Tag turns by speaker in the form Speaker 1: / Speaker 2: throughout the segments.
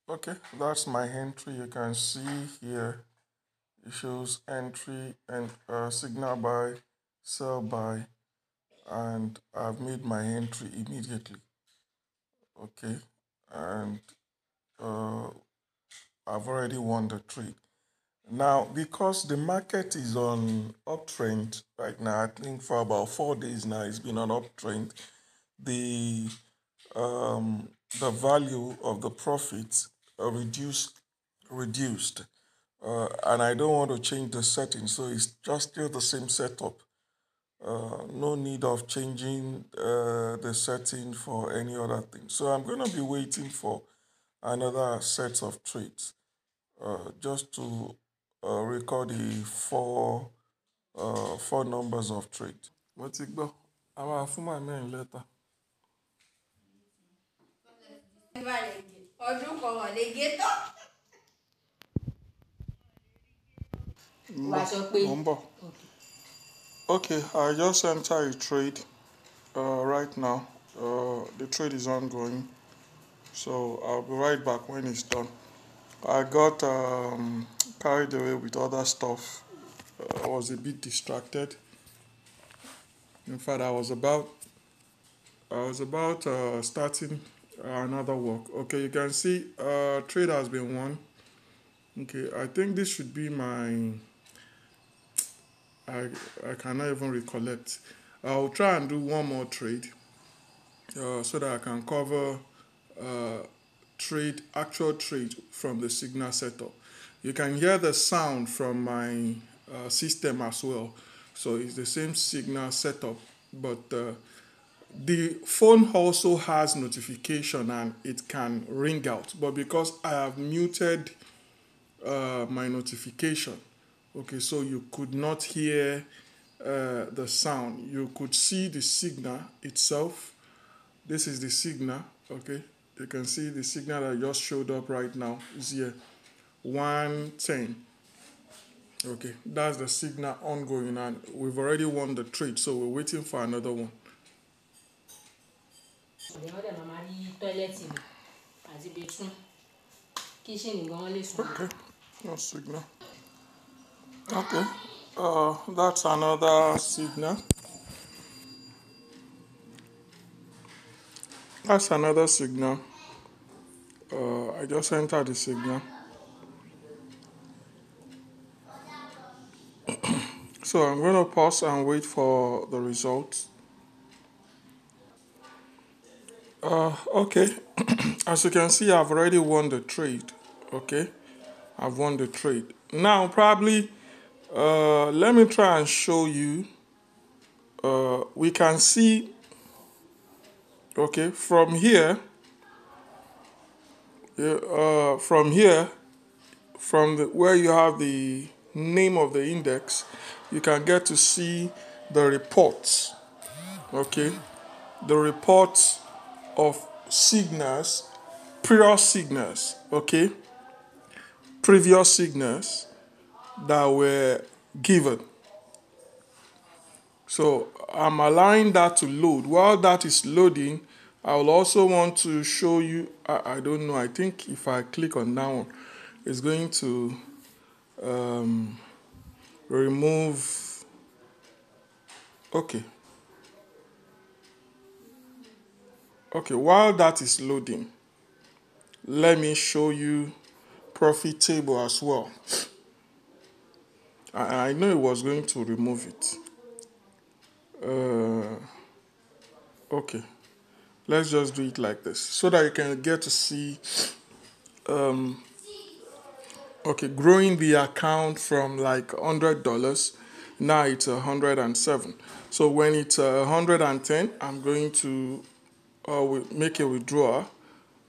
Speaker 1: Okay, that's my entry. You can see here it shows entry and signal buy, sell buy, and I've made my entry immediately. Okay, and uh, I've already won the trade. Now, because the market is on uptrend right now, I think for about 4 days now, it's been on uptrend. The um, the value of the profits reduced, and I don't want to change the settings, so it's just still the same setup. No need of changing the setting for any other thing. So I'm going to be waiting for another set of trades just to record the four numbers of trade. Mo ti gbọ́, a máa fún màmí ẹ̀ lẹ́tà.
Speaker 2: ọdún kan wà lè gé tán.
Speaker 1: Okay, I just enter a trade right now. The trade is ongoing, so I'll be right back when it's done. I got carried away with other stuff. I was a bit distracted. In fact, I was about starting another work. Okay, you can see trade has been won. Okay, I think this should be my. I cannot even recollect. I'll try and do one more trade so that I can cover actual trade from the signal setup. You can hear the sound from my system as well. So it's the same signal setup, but the phone also has notification and it can ring out. But because I have muted my notification, okay, so you could not hear the sound. You could see the signal itself. This is the signal, okay. You can see the signal that just showed up right now is here, 110. Okay, that's the signal ongoing, and we've already won the trade, so we're waiting for another one. Okay, no signal. Okay, that's another signal. That's another signal. I just entered the signal. So I'm going to pause and wait for the results. Okay, as you can see, I've already won the trade. Okay, I've won the trade. Now, probably, let me try and show you. We can see, okay, from here, from where you have the name of the index, you can get to see the reports. Okay, the reports of signals, previous signals. Okay, previous signals that were given. So I'm allowing that to load. While that is loading, I will also want to show you, I don't know, I think if I click on that one, it's going to remove, okay. Okay, while that is loading, let me show you profit table as well. I know it was going to remove it. Okay, let's just do it like this so that you can get to see okay, growing the account from like $100, now it's 107. So when it's 110, I'm going to make a withdrawal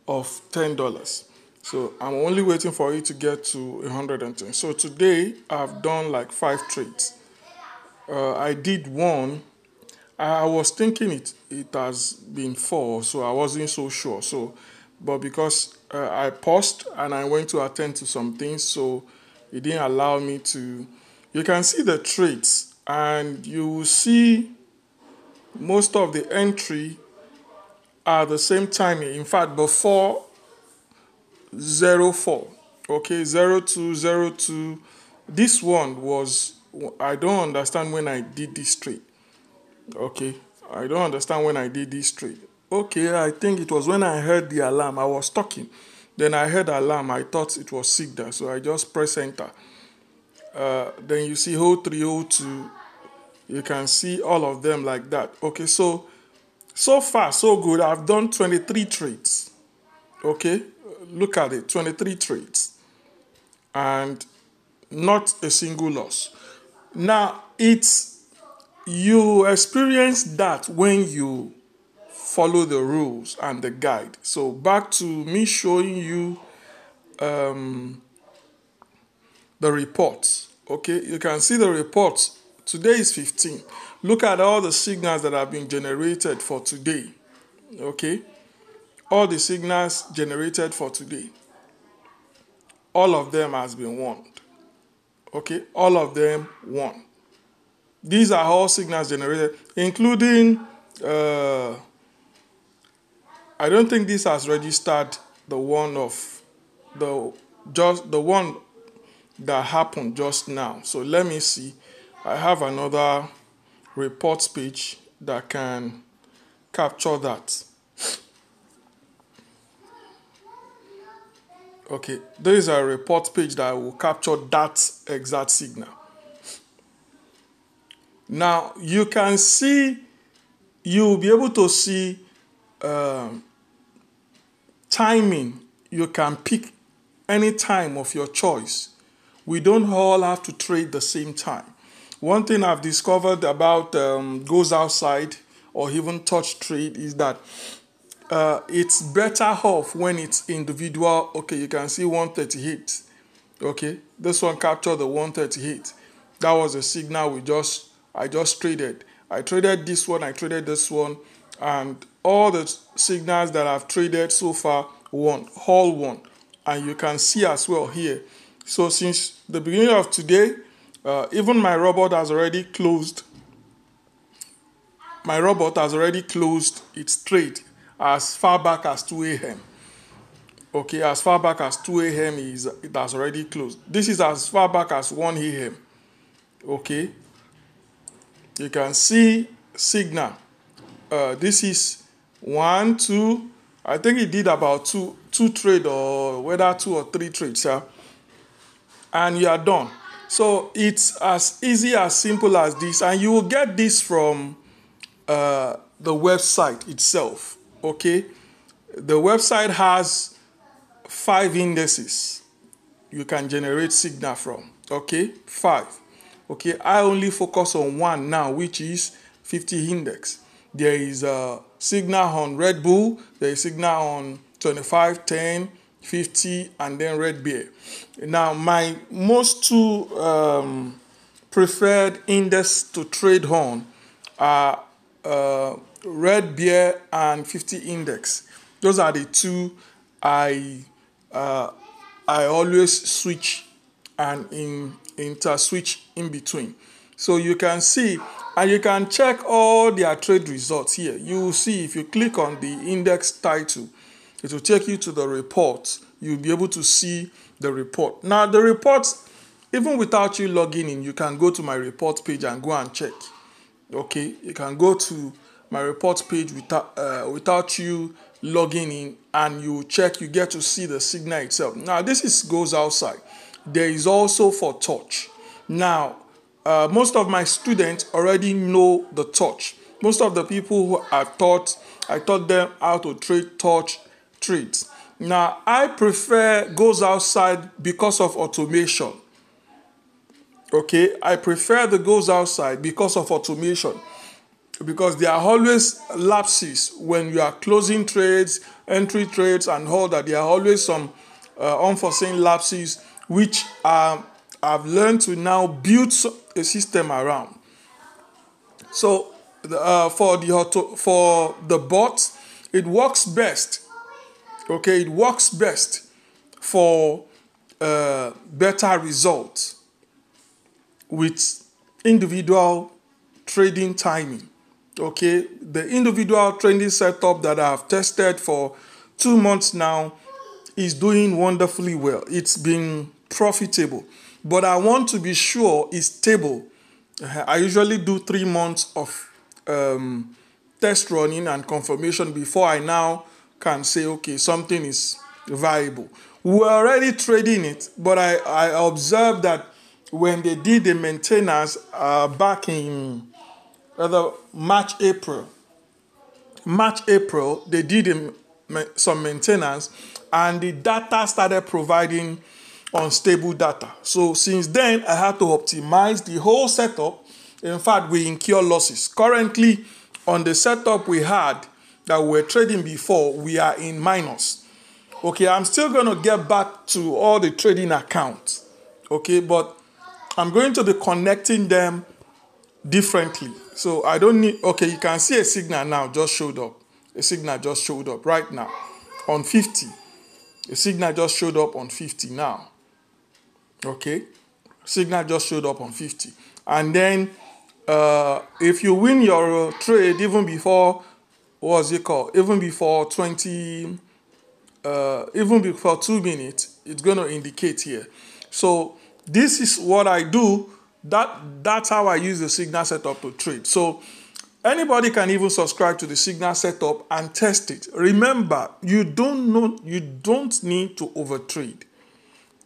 Speaker 1: of $10. So I'm only waiting for it to get to 110. So today I've done like 5 trades. I did one. I was thinking it has been 4, so I wasn't so sure. So, but because I paused and I went to attend to some things, so it didn't allow me to. You can see the trades, and you will see most of the entry at the same timing. In fact, before 04, okay, 0202. This one was, I don't understand when I did this trade. Okay, I don't understand when I did this trade. Okay, I think it was when I heard the alarm. I was talking. Then I heard alarm. I thought it was signal, so I just press enter. Then you see 0302. You can see all of them like that. Okay, so far so good. I've done 23 trades. Okay, look at it, 23 trades and not a single loss. Now, you experience that when you follow the rules and the guide. So back to me showing you the reports. Okay, you can see the reports. Today is 15. Look at all the signals that have been generated for today. Okay, all the signals generated for today. All of them has been won. Okay, all of them won. These are all signals generated, including, I don't think this has registered the one of the one that happened just now. So let me see. I have another reports page that can capture that. Okay, there is a report page that will capture that exact signal. Now you can see, you'll be able to see timing. You can pick any time of your choice. We don't all have to trade the same time. One thing I've discovered about goes outside or even touch trade is that it's better off when it's individual. Okay, you can see 138. Okay, this one captured the 138. That was a signal I just traded. I traded this one, I traded this one, and all the signals that I've traded so far won, all won. And you can see as well here. So since the beginning of today, even my robot has already closed. My robot has already closed its trade as far back as 2 a.m. Okay, as far back as 2 a.m. it has already closed. This is as far back as 1 a.m. Okay, you can see signal. This is 1, 2. I think it did about two trade, or whether 2 or 3 trades, yeah. And you are done. So it's as easy, as simple as this, and you will get this from the website itself. Okay, the website has 5 indices you can generate signal from. Okay, 5. Okay, I only focus on one now, which is 50 index. There is a signal on Red Bull, there is signal on 25, 10, 50, and then Red Bear. Now, my most two preferred index to trade on are Red Bear and 50 index. Those are the two I always switch and inter-switch in between. So you can see, and you can check all their trade results here. You will see, if you click on the index title, it will take you to the report. You'll be able to see the report. Now the reports, even without you logging in, you can go to my report page and go and check. Okay, you can go to my report page without you logging in, and you check, you get to see the signal itself. Now this is goes outside. There is also for touch. Now most of my students already know the touch. Most of the people who I taught them how to trade touch trades. Now I prefer goes outside because of automation. Okay, I prefer the goes outside because of automation, because there are always lapses when you are closing trades, entry trades, and all that. There are always some unforeseen lapses, which I've learned to now build a system around. So for the bot, it works best. Okay, it works best for better results with individual trading timing. Okay, the individual trading setup that I've tested for 2 months now is doing wonderfully well. It's been profitable, but I want to be sure it's stable. I usually do 3 months of test running and confirmation before I now can say, okay, something is viable. We're already trading it, but I observed that when they did the maintenance back in March, April, they did some maintenance and the data started providing unstable data. So since then, I had to optimize the whole setup. In fact, we incur losses. Currently, on the setup we had that we were trading before, we are in minus. Okay, I'm still going to get back to all the trading accounts. Okay, but I'm going to be connecting them differently. So I don't need, okay, you can see a signal now just showed up. A signal just showed up right now on 50. A signal just showed up on 50 now. Okay, signal just showed up on 50. And then if you win your trade even before, what's it called? Even before 20, even before 2 minutes, it's going to indicate here. So this is what I do. That's how I use the signal setup to trade. So anybody can even subscribe to the signal setup and test it. Remember, you don't need to overtrade.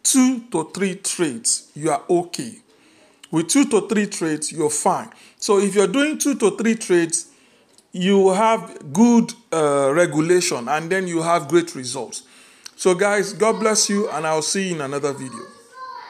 Speaker 1: 2 to 3 trades, you are okay. With 2 to 3 trades, you're fine. So if you're doing 2 to 3 trades, you have good regulation and then you have great results. So guys, God bless you and I'll see you in another video.